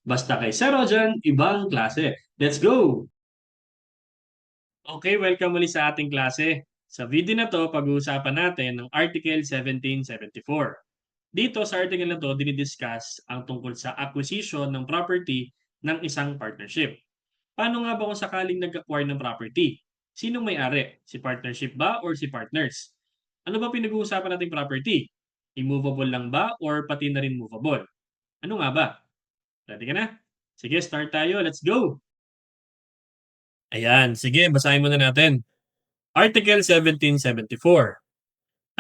Basta kay Sir Rojan, ibang klase. Let's go! Okay, welcome muli sa ating klase. Sa video na to, pag-uusapan natin ang Article 1774. Dito sa article na to, dinidiscuss ang tungkol sa acquisition ng property ng isang partnership. Paano nga ba kung sakaling nag-acquire ng property? Sinong may-ari? Si partnership ba or si partners? Ano ba pinag-uusapan nating property? Immovable lang ba or pati na rin movable? Ano nga ba? Ready ka na? Sige, start tayo. Let's go! Ayan, sige, basahin muna natin. Article 1774.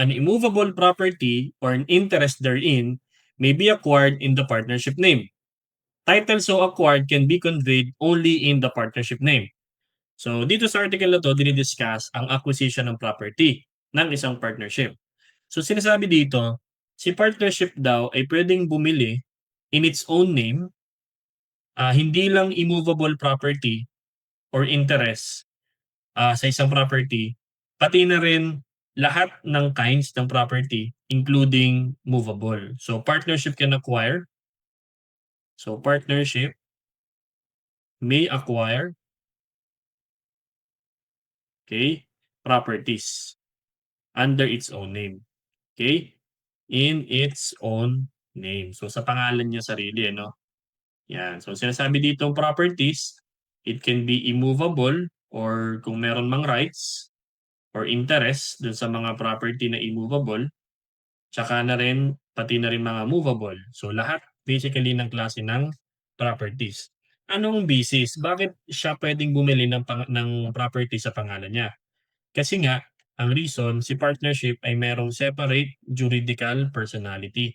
An immovable property or an interest therein may be acquired in the partnership name. Title so acquired can be conveyed only in the partnership name. So, dito sa article na to, dinidiscuss ang acquisition ng property ng isang partnership. So, sinasabi dito, si partnership daw ay pwedeng bumili in its own name, hindi lang immovable property or interest sa isang property, pati na rin lahat ng kinds ng property, including movable. So, partnership can acquire. So, partnership may acquire, okay, properties under its own name. Okay? In its own name. So, sa pangalan niya sarili, no? Yan. So, sinasabi ditong properties, it can be immovable or kung meron mang rights or interest dun sa mga property na immovable, tsaka na rin, pati na rin mga movable. So, lahat basically ng klase ng properties. Anong basis? Bakit siya pwedeng bumili ng property sa pangalan niya? Kasi nga, ang reason, si partnership ay merong separate juridical personality.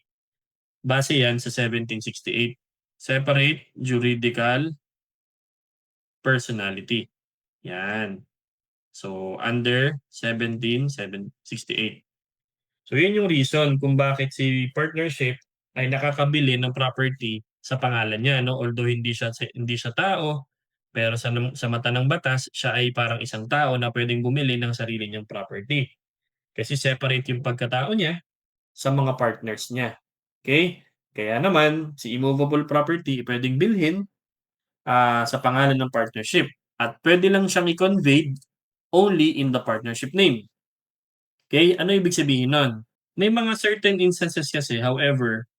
Base yan sa 1768. Separate juridical personality. Yan. So, under 1768. So, yun yung reason kung bakit si partnership ay nakakabili ng property sa pangalan niya, no? Although hindi siya tao, pero sa mata ng batas, siya ay parang isang tao na pwedeng bumili ng sarili niyang property. Kasi separate yung pagkatao niya sa mga partners niya. Okay? Kaya naman, si immovable property pwedeng bilhin sa pangalan ng partnership at pwede lang siyang i-convey only in the partnership name. Okay? Ano ibig sabihin nun? May mga certain instances kasi, however,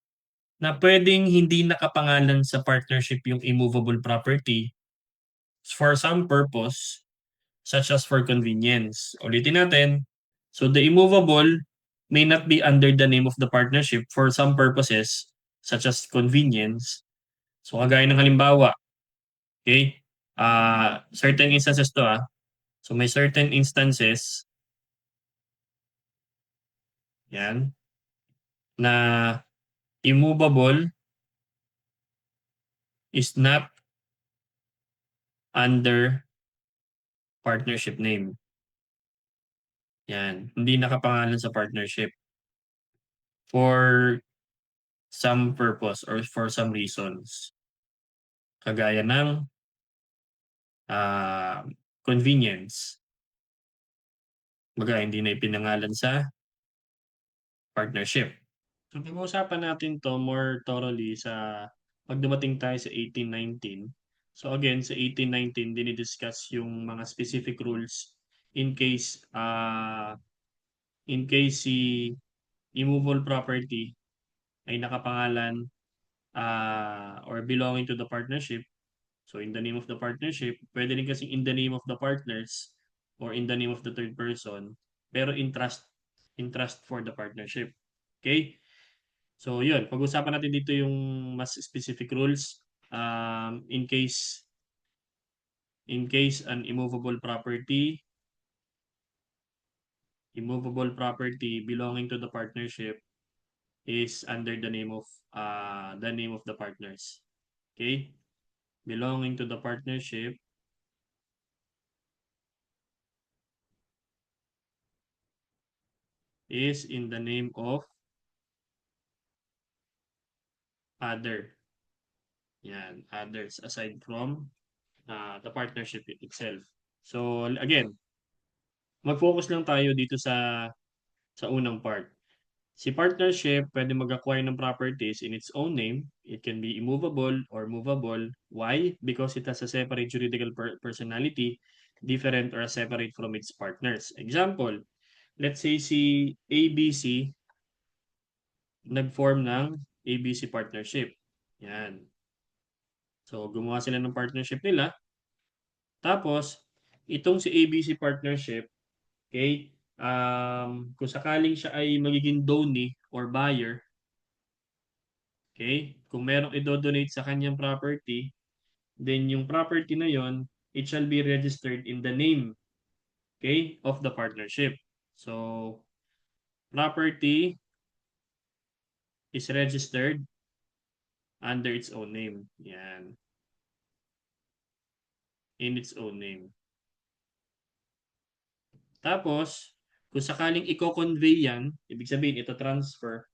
na pwedeng hindi nakapangalan sa partnership yung immovable property for some purpose, such as for convenience. Ulitin natin. So the immovable may not be under the name of the partnership for some purposes, such as convenience. So kagaya ng halimbawa, okay? Certain instances to So may certain instances, yan, na immovable is not under partnership name. Yan, hindi nakapangalan sa partnership for some purpose or for some reasons. Kagaya ng convenience. Baga, hindi na ipinangalan sa partnership. So, pag-uusapan natin to more thoroughly sa pag dumating tayo sa 1819. So again, sa 1819, dinidiscuss yung mga specific rules in case si immovable property ay nakapangalan or belonging to the partnership. So in the name of the partnership, pwede rin kasing in the name of the partners or in the name of the third person, pero in trust for the partnership. Okay? So yun, pag-usapan natin dito yung mas specific rules in case an immovable property belonging to the partnership is under the name of the partners. Okay? Belonging to the partnership is in the name of other. Yan, others aside from the partnership itself. So again, mag-focus lang tayo dito sa unang part. Si partnership pwede mag-acquire ng properties in its own name. It can be immovable or movable. Why? Because it has a separate juridical personality, different or separate from its partners. Example, let's say si ABC nag-form ng ABC partnership. Yan. So, gumawa sila ng partnership nila. Tapos, itong si ABC partnership, okay, kung sakaling siya ay magiging donee or buyer, okay, kung merong i-donate sa kanyang property, then yung property na yon, it shall be registered in the name, okay, of the partnership. So, property is registered under its own name. Yan. In its own name. Tapos, kung sakaling i-convey yan, ibig sabihin ito transfer,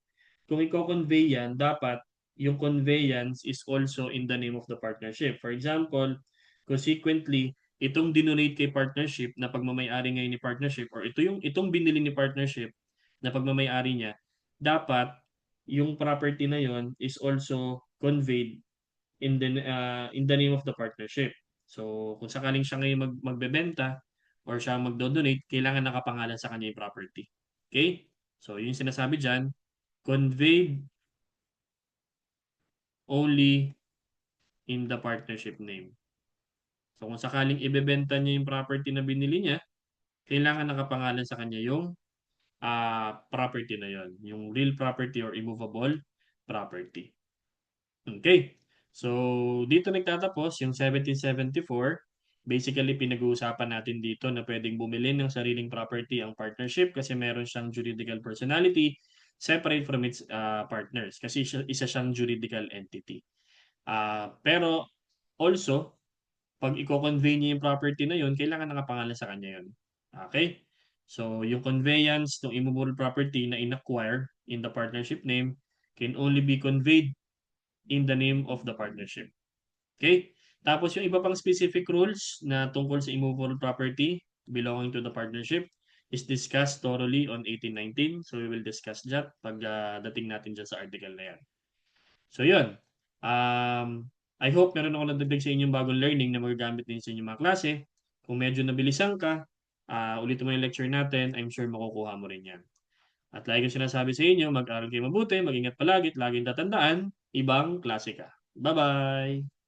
kung i-convey yan, dapat yung conveyance is also in the name of the partnership. For example, consequently, itong dinonate kay partnership na pagmamay-ari ngayon ni partnership or itong binili ni partnership na pagmamay-ari niya, dapat yung property na yon is also conveyed in the name of the partnership. So, kung sakaling siya ngayon magbebenta or siya magdo-donate, kailangan nakapangalan sa kanya yung property. Okay? So, yung sinasabi diyan, conveyed only in the partnership name. So, kung sakaling ibebenta niya yung property na binili niya, kailangan nakapangalan sa kanya yung property na yon, yung real property or immovable property. Okay. So, dito nagtatapos yung 1774. Basically, pinag-uusapan natin dito na pwedeng bumili ng sariling property ang partnership kasi meron siyang juridical personality separate from its partners kasi isa siyang juridical entity. Pero also, pag i-convey niya yung property na yun, kailangan nakapangalan sa kanya yun. Okay? So, yung conveyance ng immovable property na in-acquire in the partnership name can only be conveyed in the name of the partnership. Okay? Tapos yung iba pang specific rules na tungkol sa immovable property belonging to the partnership is discussed thoroughly on 1819. So we will discuss that pag dating natin dyan sa article na yan. So yun. I hope meron ako nadagdag sa inyong bagong learning na magagamit din sa inyong mga klase. Kung medyo nabilisan ka, ulitin mo yung lecture natin, I'm sure makukuha mo rin yan. At lagi ko sinasabi sa inyo, mag-aral kayo mabuti, mag-ingat palagi at laging tatandaan, ibang klase ka. Bye-bye!